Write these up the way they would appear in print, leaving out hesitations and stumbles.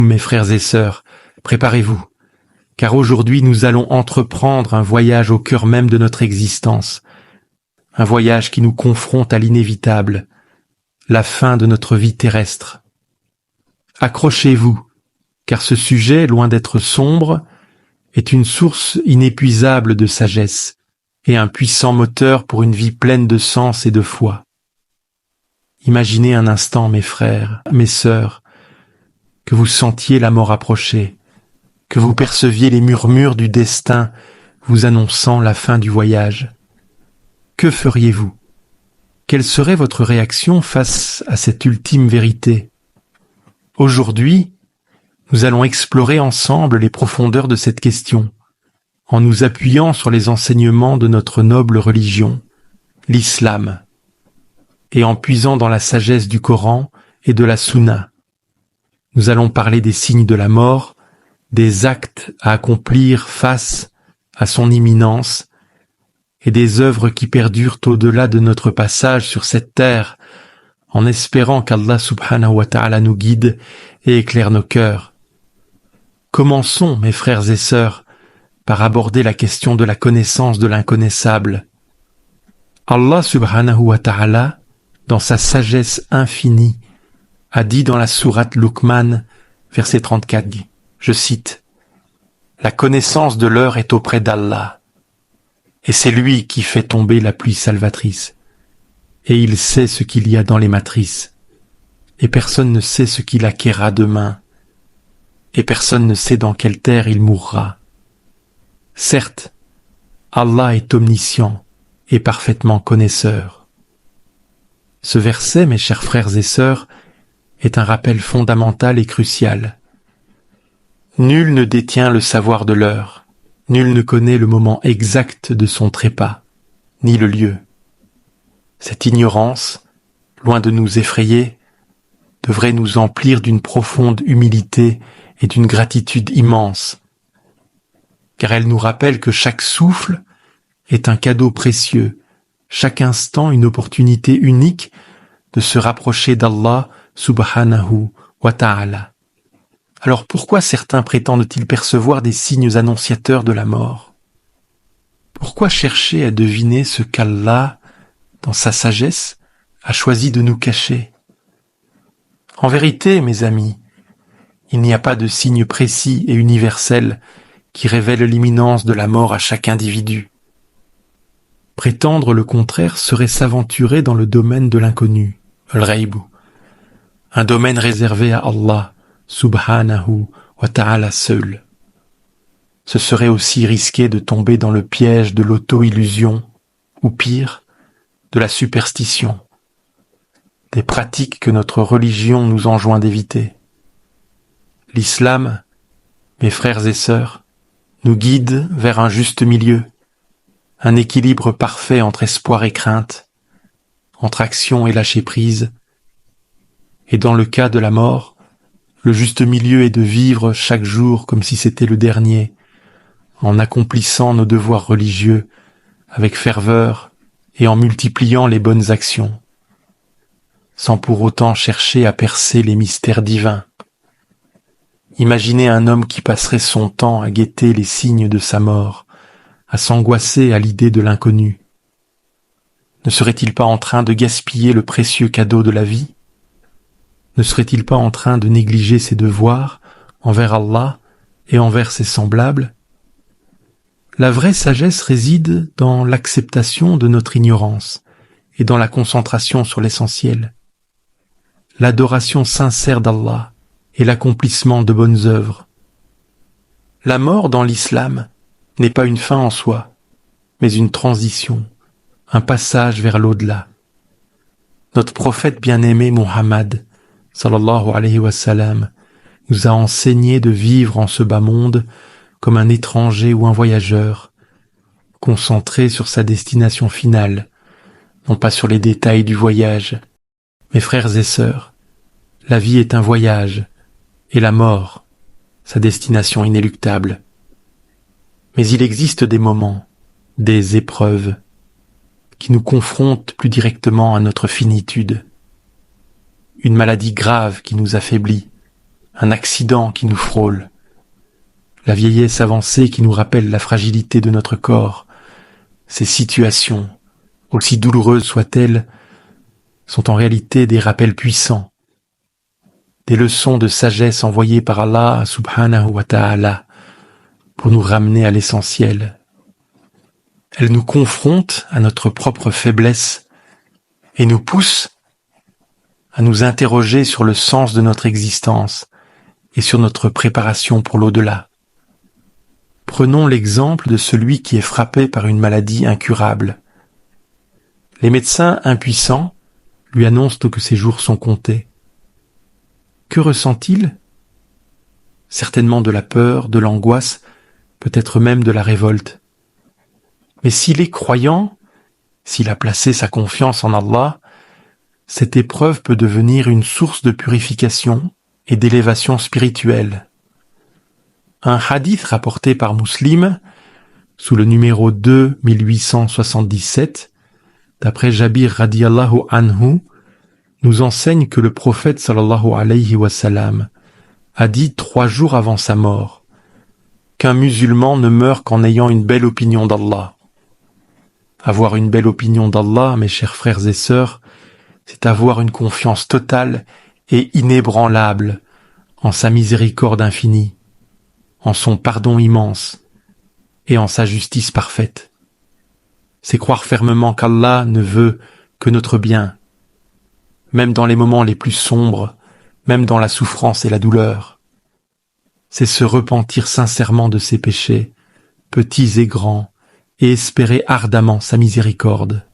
Mes frères et sœurs, préparez-vous, car aujourd'hui nous allons entreprendre un voyage au cœur même de notre existence, un voyage qui nous confronte à l'inévitable, la fin de notre vie terrestre. Accrochez-vous, car ce sujet, loin d'être sombre, est une source inépuisable de sagesse et un puissant moteur pour une vie pleine de sens et de foi. Imaginez un instant, mes frères, mes sœurs, que vous sentiez la mort approcher, que vous perceviez les murmures du destin vous annonçant la fin du voyage. Que feriez-vous? Quelle serait votre réaction face à cette ultime vérité? Aujourd'hui, nous allons explorer ensemble les profondeurs de cette question, en nous appuyant sur les enseignements de notre noble religion, l'islam, et en puisant dans la sagesse du Coran et de la Sunna. Nous allons parler des signes de la mort, des actes à accomplir face à son imminence, et des œuvres qui perdurent au-delà de notre passage sur cette terre, en espérant qu'Allah subhanahu wa ta'ala nous guide et éclaire nos cœurs. Commençons, mes frères et sœurs, par aborder la question de la connaissance de l'inconnaissable. Allah subhanahu wa ta'ala, dans sa sagesse infinie, a dit dans la sourate Luqman, verset 34, je cite, « La connaissance de l'heure est auprès d'Allah, et c'est lui qui fait tomber la pluie salvatrice, et il sait ce qu'il y a dans les matrices, et personne ne sait ce qu'il acquérera demain, et personne ne sait dans quelle terre il mourra. Certes, Allah est omniscient et parfaitement connaisseur. » Ce verset, mes chers frères et sœurs, est un rappel fondamental et crucial. Nul ne détient le savoir de l'heure, nul ne connaît le moment exact de son trépas, ni le lieu. Cette ignorance, loin de nous effrayer, devrait nous emplir d'une profonde humilité et d'une gratitude immense, car elle nous rappelle que chaque souffle est un cadeau précieux, chaque instant une opportunité unique de se rapprocher d'Allah subhanahu wa ta'ala. Alors pourquoi certains prétendent-ils percevoir des signes annonciateurs de la mort? Pourquoi chercher à deviner ce qu'Allah, dans sa sagesse, a choisi de nous cacher? En vérité, mes amis, il n'y a pas de signe précis et universel qui révèle l'imminence de la mort à chaque individu. Prétendre le contraire serait s'aventurer dans le domaine de l'inconnu, al-ghaib, un domaine réservé à Allah, subhanahu wa ta'ala seul. Ce serait aussi risquer de tomber dans le piège de l'auto-illusion, ou pire, de la superstition, des pratiques que notre religion nous enjoint d'éviter. L'islam, mes frères et sœurs, nous guide vers un juste milieu, un équilibre parfait entre espoir et crainte, entre action et lâcher-prise. Et dans le cas de la mort, le juste milieu est de vivre chaque jour comme si c'était le dernier, en accomplissant nos devoirs religieux avec ferveur et en multipliant les bonnes actions, sans pour autant chercher à percer les mystères divins. Imaginez un homme qui passerait son temps à guetter les signes de sa mort, à s'angoisser à l'idée de l'inconnu. Ne serait-il pas en train de gaspiller le précieux cadeau de la vie? Ne serait-il pas en train de négliger ses devoirs envers Allah et envers ses semblables? La vraie sagesse réside dans l'acceptation de notre ignorance et dans la concentration sur l'essentiel. L'adoration sincère d'Allah et l'accomplissement de bonnes œuvres. La mort dans l'islam n'est pas une fin en soi, mais une transition, un passage vers l'au-delà. Notre prophète bien-aimé Muhammad, sallallahu alayhi wa sallam, nous a enseigné de vivre en ce bas monde comme un étranger ou un voyageur, concentré sur sa destination finale, non pas sur les détails du voyage. Mes frères et sœurs, la vie est un voyage, et la mort, sa destination inéluctable. Mais il existe des moments, des épreuves, qui nous confrontent plus directement à notre finitude. Une maladie grave qui nous affaiblit, un accident qui nous frôle, la vieillesse avancée qui nous rappelle la fragilité de notre corps. Ces situations, aussi douloureuses soient-elles, sont en réalité des rappels puissants, des leçons de sagesse envoyées par Allah subhanahu wa ta'ala pour nous ramener à l'essentiel. Elles nous confrontent à notre propre faiblesse et nous poussent à nous interroger sur le sens de notre existence et sur notre préparation pour l'au-delà. Prenons l'exemple de celui qui est frappé par une maladie incurable. Les médecins impuissants lui annoncent que ses jours sont comptés. Que ressent-il ? Certainement de la peur, de l'angoisse, peut-être même de la révolte. Mais s'il est croyant, s'il a placé sa confiance en Allah, cette épreuve peut devenir une source de purification et d'élévation spirituelle. Un hadith rapporté par Muslim, sous le numéro 2877, d'après Jabir radiyallahu anhu, nous enseigne que le prophète sallallahu alayhi wa sallam a dit 3 jours avant sa mort qu'un musulman ne meurt qu'en ayant une belle opinion d'Allah. Avoir une belle opinion d'Allah, mes chers frères et sœurs, c'est avoir une confiance totale et inébranlable en sa miséricorde infinie, en son pardon immense et en sa justice parfaite. C'est croire fermement qu'Allah ne veut que notre bien, même dans les moments les plus sombres, même dans la souffrance et la douleur. C'est se repentir sincèrement de ses péchés, petits et grands, et espérer ardemment sa miséricorde.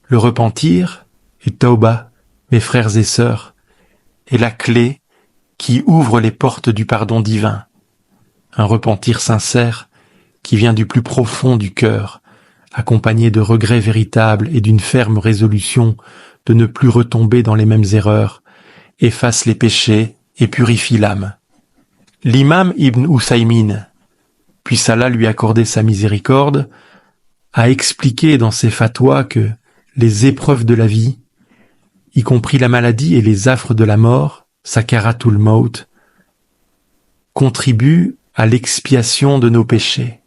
Le repentir, et tauba, mes frères et sœurs, est la clé qui ouvre les portes du pardon divin. Un repentir sincère qui vient du plus profond du cœur, accompagné de regrets véritables et d'une ferme résolution de ne plus retomber dans les mêmes erreurs, efface les péchés et purifie l'âme. L'imam Ibn Uthaymin, puisse Allah lui accorder sa miséricorde, a expliqué dans ses fatwas que les épreuves de la vie, y compris la maladie et les affres de la mort, sakaratul maut, contribuent à l'expiation de nos péchés.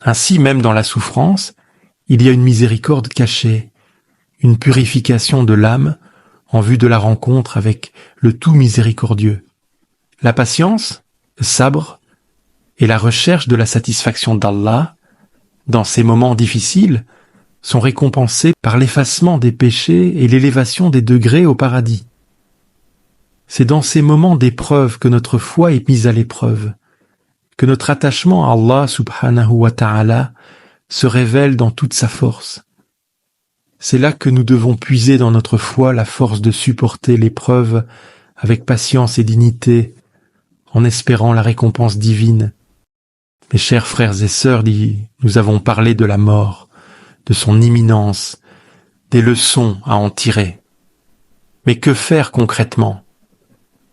Ainsi, même dans la souffrance, il y a une miséricorde cachée, une purification de l'âme en vue de la rencontre avec le tout miséricordieux. La patience, le sabre et la recherche de la satisfaction d'Allah, dans ces moments difficiles, sont récompensés par l'effacement des péchés et l'élévation des degrés au paradis. C'est dans ces moments d'épreuve que notre foi est mise à l'épreuve, que notre attachement à Allah subhanahu wa ta'ala se révèle dans toute sa force. C'est là que nous devons puiser dans notre foi la force de supporter l'épreuve avec patience et dignité, en espérant la récompense divine. Mes chers frères et sœurs, nous avons parlé de la mort, de son imminence, des leçons à en tirer. Mais que faire concrètement ?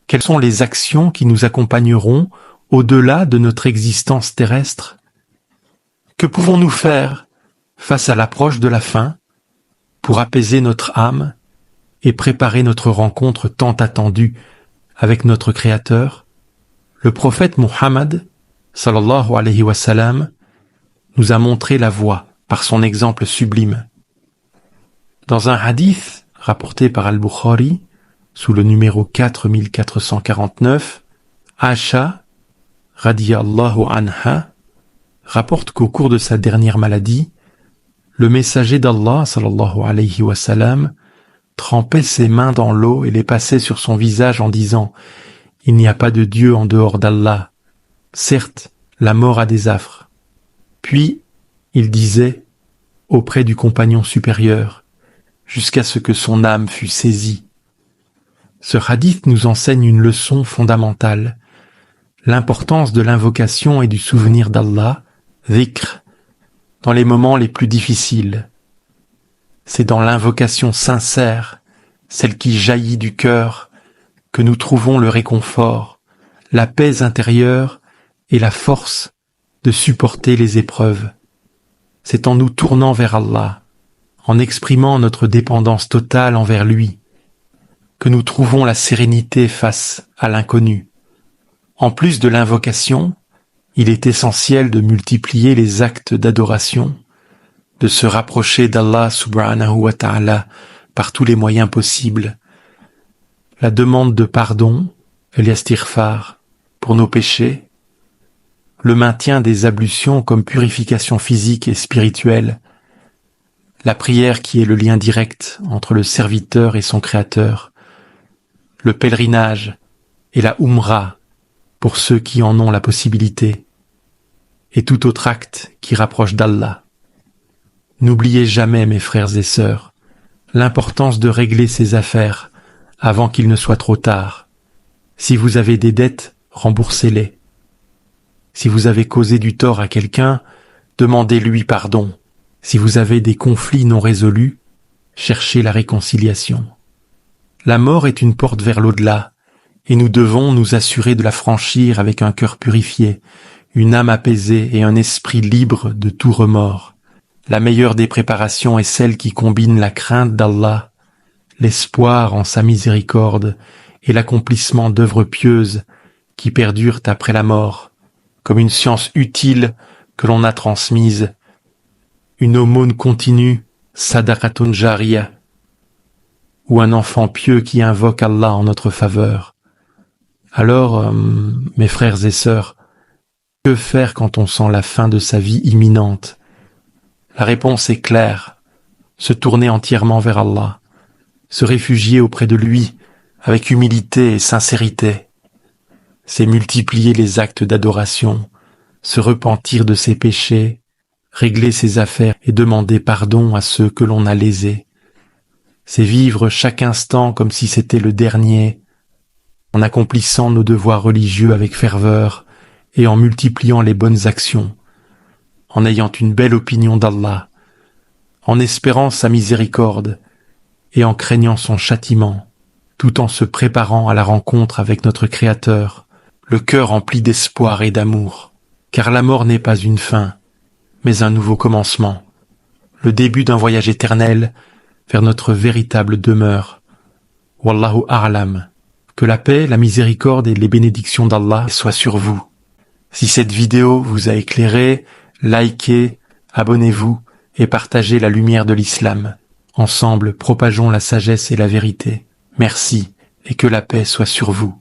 Quelles sont les actions qui nous accompagneront au-delà de notre existence terrestre ? Que pouvons-nous faire face à l'approche de la fin pour apaiser notre âme et préparer notre rencontre tant attendue avec notre Créateur ? Le prophète Muhammad, sallallahu alayhi wa sallam, nous a montré la voie par son exemple sublime. Dans un hadith rapporté par Al-Bukhari, sous le numéro 4449, Aisha, radiyallahu anha, rapporte qu'au cours de sa dernière maladie, le messager d'Allah, sallallahu alayhi wa sallam, trempait ses mains dans l'eau et les passait sur son visage en disant « Il n'y a pas de Dieu en dehors d'Allah. Certes, la mort a des affres. » Puis, il disait, auprès du compagnon supérieur, jusqu'à ce que son âme fût saisie. Ce hadith nous enseigne une leçon fondamentale, l'importance de l'invocation et du souvenir d'Allah, dhikr, dans les moments les plus difficiles. C'est dans l'invocation sincère, celle qui jaillit du cœur, que nous trouvons le réconfort, la paix intérieure et la force de supporter les épreuves. C'est en nous tournant vers Allah, en exprimant notre dépendance totale envers lui, que nous trouvons la sérénité face à l'inconnu. En plus de l'invocation, il est essentiel de multiplier les actes d'adoration, de se rapprocher d'Allah subhanahu wa ta'ala par tous les moyens possibles. La demande de pardon, el-yastighfar, pour nos péchés, le maintien des ablutions comme purification physique et spirituelle, la prière qui est le lien direct entre le serviteur et son créateur, le pèlerinage et la Umrah pour ceux qui en ont la possibilité, et tout autre acte qui rapproche d'Allah. N'oubliez jamais, mes frères et sœurs, l'importance de régler ces affaires avant qu'il ne soit trop tard. Si vous avez des dettes, remboursez-les. Si vous avez causé du tort à quelqu'un, demandez-lui pardon. Si vous avez des conflits non résolus, cherchez la réconciliation. La mort est une porte vers l'au-delà, et nous devons nous assurer de la franchir avec un cœur purifié, une âme apaisée et un esprit libre de tout remords. La meilleure des préparations est celle qui combine la crainte d'Allah, l'espoir en sa miséricorde et l'accomplissement d'œuvres pieuses qui perdurent après la mort, comme une science utile que l'on a transmise, une aumône continue, sadaqatun jariyah, ou un enfant pieux qui invoque Allah en notre faveur. Alors, mes frères et sœurs, que faire quand on sent la fin de sa vie imminente? La réponse est claire, se tourner entièrement vers Allah, se réfugier auprès de lui avec humilité et sincérité. C'est multiplier les actes d'adoration, se repentir de ses péchés, régler ses affaires et demander pardon à ceux que l'on a lésés. C'est vivre chaque instant comme si c'était le dernier, en accomplissant nos devoirs religieux avec ferveur et en multipliant les bonnes actions, en ayant une belle opinion d'Allah, en espérant sa miséricorde et en craignant son châtiment, tout en se préparant à la rencontre avec notre Créateur, le cœur rempli d'espoir et d'amour, car la mort n'est pas une fin, mais un nouveau commencement, le début d'un voyage éternel vers notre véritable demeure. Wallahu a'lam. Que la paix, la miséricorde et les bénédictions d'Allah soient sur vous. Si cette vidéo vous a éclairé, likez, abonnez-vous et partagez la lumière de l'islam. Ensemble, propageons la sagesse et la vérité. Merci et que la paix soit sur vous.